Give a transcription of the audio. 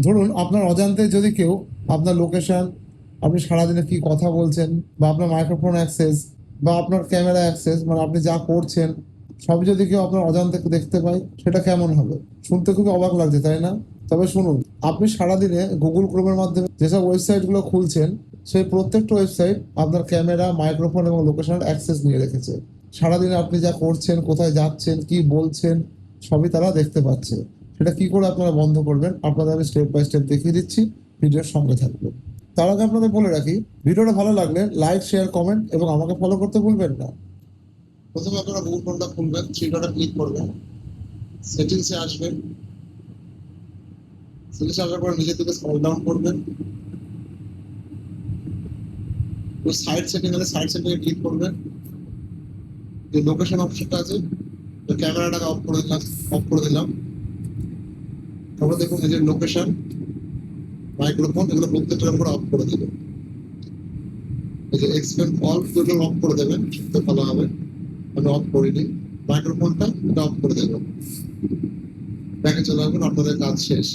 ধরুন আপনার অজান্তে যদি কেউ আপনার লোকেশন, আপনি সারাদিনে কি কথা বলছেন, বা আপনার মাইক্রোফোন অ্যাক্সেস, বা আপনার ক্যামেরা অ্যাক্সেস, মানে আপনি যা করছেন সবই যদি কেউ আপনার অজান্তে দেখতে পায়, সেটা কেমন হবে? শুনতে খুবই অবাক লাগছে, তাই না? তবে শুনুন, আপনি সারাদিনে গুগল ক্রোমের মাধ্যমে যেসব ওয়েবসাইটগুলো খুলছেন, সেই প্রত্যেকটা ওয়েবসাইট আপনার ক্যামেরা, মাইক্রোফোন এবং লোকেশনের অ্যাক্সেস নিয়ে রেখেছে। সারাদিনে আপনি যা করছেন, কোথায় যাচ্ছেন, কি বলছেন, সবই তারা দেখতে পাচ্ছে। সেটা কি করে আপনারা বন্ধ করবেন, আপনাদের আমি স্টেপ বাই স্টেপ দেখিয়ে দিচ্ছি, ভিডিওর সঙ্গে থাকবে। তার আগে আপনাদের বলে রাখি, ভিডিওটা ভালো লাগলে লাইক, শেয়ার, কমেন্ট এবং আমাকে ফলো করতে ভুলবেন না। প্রথমে আপনারা গুগল ফোনটা খুলবেন, থ্রি ডটে ক্লিক করবেন, সেটিংসে আসবেন, সেটিংসে আসার পরে নিজের দিকে স্ক্রল ডাউন করবেন, তো সাইড সেটিং আছে, সাইড সেটিংয়ে ক্লিক করবেন, যে লোকেশন অপশনটা আছে, তো ক্যামেরাটাকে অফ করে দিলাম। তারপরে দেখুন এই যে লোকেশন, মাইক্রোফোন, এগুলো প্রত্যেকটার উপর অফ করে দেবেন। এই যে এক্সপেন্ড অল দুটো অফ করে দেবেন, শুনতে ভালো হবে। আমি অফ করিনি। মাইক্রোফোনটা এটা অফ করে দেবেন, ব্যাকে চলে আসবেন, আপনাদের কাজ শেষ।